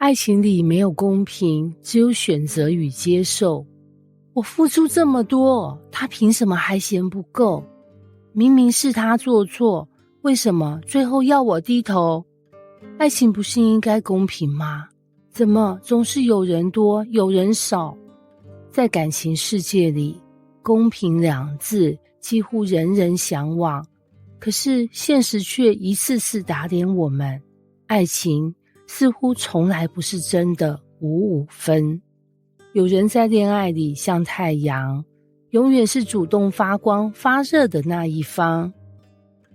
爱情里没有公平，只有选择与接受。我付出这么多，他凭什么还嫌不够？明明是他做错，为什么最后要我低头？爱情不是应该公平吗？怎么总是有人多，有人少？在感情世界里，公平两字几乎人人向往，可是现实却一次次打脸我们。爱情似乎从来不是真的5-5分。有人在恋爱里像太阳，永远是主动发光发热的那一方；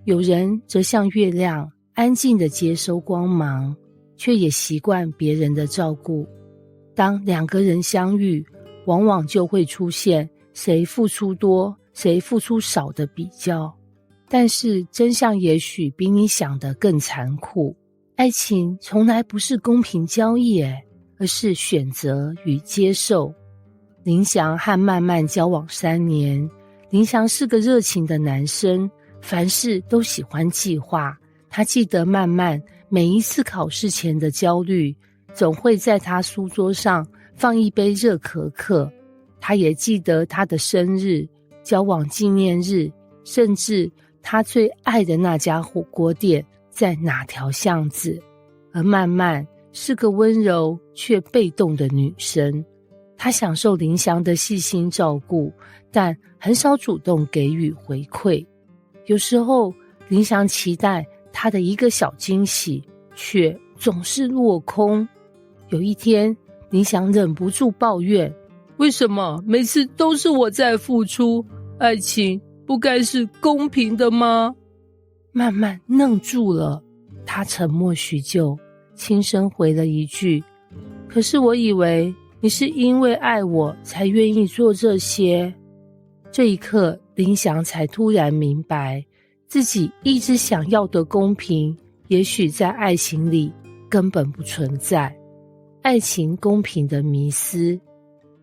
有人则像月亮，安静地接收光芒，却也习惯别人的照顾。当两个人相遇，往往就会出现谁付出多，谁付出少的比较。但是真相也许比你想的更残酷。爱情从来不是公平交易，而是选择与接受。林翔和曼曼交往3年，林翔是个热情的男生，凡事都喜欢计划。他记得曼曼每一次考试前的焦虑，总会在他书桌上放一杯热可可。他也记得他的生日、交往纪念日，甚至他最爱的那家火锅店在哪条巷子。而曼曼是个温柔却被动的女生，她享受林翔的细心照顾，但很少主动给予回馈。有时候林翔期待她的一个小惊喜，却总是落空。有一天，林翔忍不住抱怨，为什么每次都是我在付出？爱情不该是公平的吗？曼曼愣住了，她沉默许久，轻声回了一句，可是我以为你是因为爱我才愿意做这些。这一刻，林翔才突然明白，自己一直想要的公平，也许在爱情里根本不存在。爱情公平的迷思，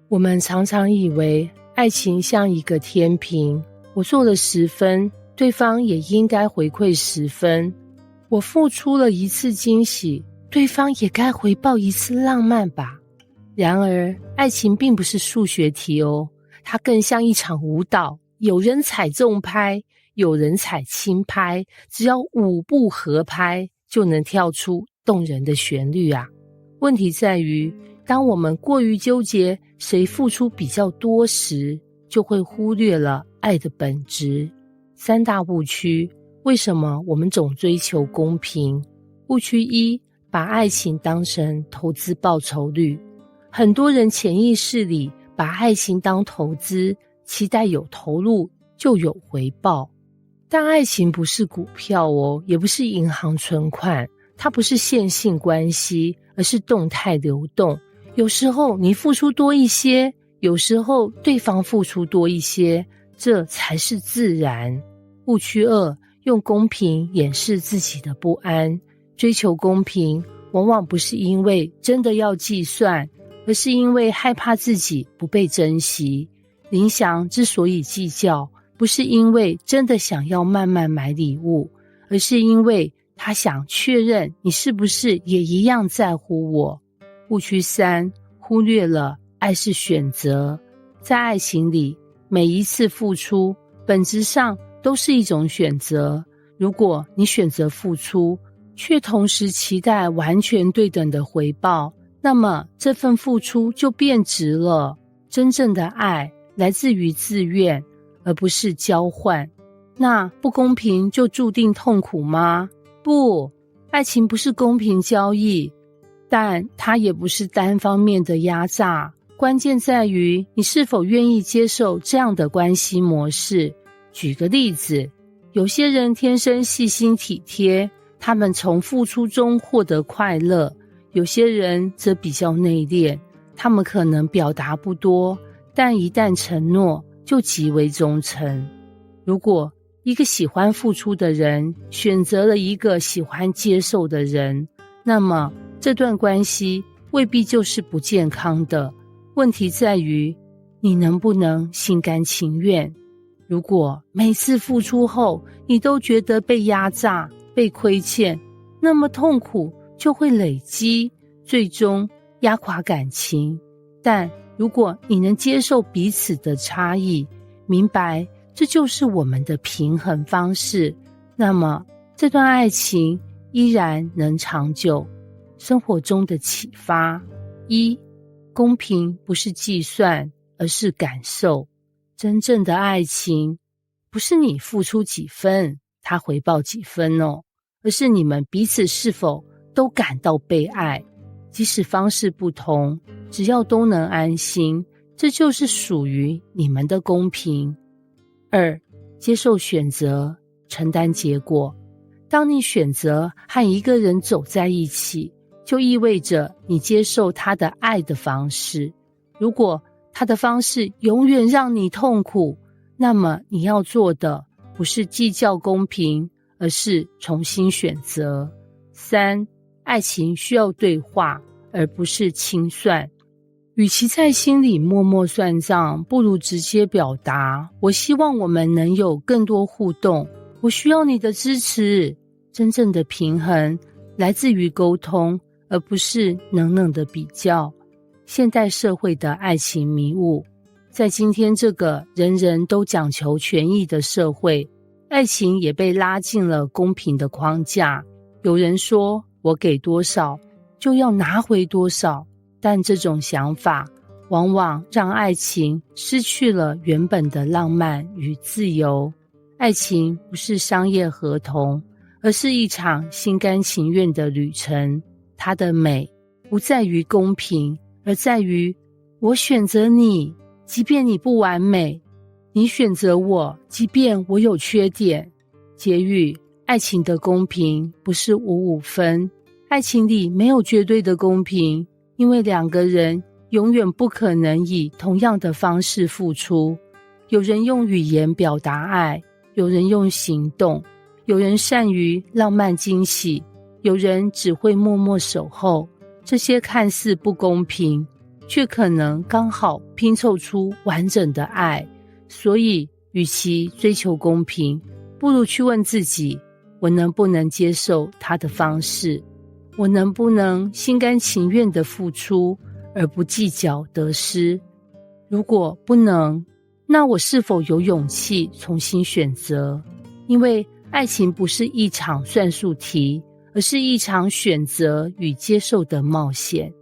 我们常常以为爱情像一个天平，我做了10分，对方也应该回馈10分。我付出了一次惊喜，对方也该回报一次浪漫吧。然而，爱情并不是数学题哦，它更像一场舞蹈，有人踩重拍，有人踩轻拍，只要5步合拍，就能跳出动人的旋律啊。问题在于，当我们过于纠结谁付出比较多时，就会忽略了爱的本质。3大误区，为什么我们总追求公平？误区1，把爱情当成投资报酬率。很多人潜意识里把爱情当投资，期待有投入就有回报。但爱情不是股票哦，也不是银行存款，它不是线性关系，而是动态流动。有时候你付出多一些，有时候对方付出多一些，这才是自然。误区2，用公平掩饰自己的不安。追求公平，往往不是因为真的要计算，而是因为害怕自己不被珍惜。林翔之所以计较，不是因为真的想要慢慢买礼物，而是因为他想确认你是不是也一样在乎我。误区3，忽略了爱是选择。在爱情里，每一次付出本质上都是一种选择。如果你选择付出，却同时期待完全对等的回报，那么这份付出就变质了。真正的爱来自于自愿，而不是交换。那不公平就注定痛苦吗？不，爱情不是公平交易，但它也不是单方面的压榨。关键在于你是否愿意接受这样的关系模式。举个例子，有些人天生细心体贴，他们从付出中获得快乐；有些人则比较内敛，他们可能表达不多，但一旦承诺就极为忠诚。如果一个喜欢付出的人选择了一个喜欢接受的人，那么这段关系未必就是不健康的。问题在于你能不能心甘情愿。如果每次付出后你都觉得被压榨、被亏欠，那么痛苦就会累积，最终压垮感情。但如果你能接受彼此的差异，明白这就是我们的平衡方式，那么这段爱情依然能长久。生活中的启发：一、公平不是计算，而是感受。真正的爱情不是你付出几分，他回报几分哦，而是你们彼此是否都感到被爱。即使方式不同，只要都能安心，这就是属于你们的公平。二、接受选择，承担结果。当你选择和一个人走在一起，就意味着你接受他的爱的方式。如果他的方式永远让你痛苦，那么你要做的不是计较公平，而是重新选择。三、爱情需要对话，而不是清算。与其在心里默默算账，不如直接表达。我希望我们能有更多互动，我需要你的支持。真正的平衡来自于沟通，而不是冷冷的比较。现代社会的爱情迷雾，在今天这个人人都讲求权益的社会，爱情也被拉进了公平的框架。有人说，我给多少就要拿回多少，但这种想法往往让爱情失去了原本的浪漫与自由。爱情不是商业合同，而是一场心甘情愿的旅程。它的美不在于公平，而在于我选择你，即便你不完美；你选择我，即便我有缺点。结语：爱情的公平不是5-5分，爱情里没有绝对的公平，因为两个人永远不可能以同样的方式付出。有人用语言表达爱，有人用行动，有人善于浪漫惊喜，有人只会默默守候。这些看似不公平，却可能刚好拼凑出完整的爱。所以与其追求公平，不如去问自己，我能不能接受他的方式？我能不能心甘情愿地付出，而不计较得失？如果不能，那我是否有勇气重新选择？因为爱情不是一场算术题，而是一场选择与接受的冒险。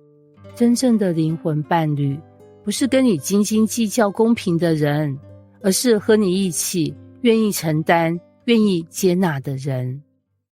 真正的灵魂伴侣，不是跟你斤斤计较公平的人，而是和你一起愿意承担、愿意接纳的人。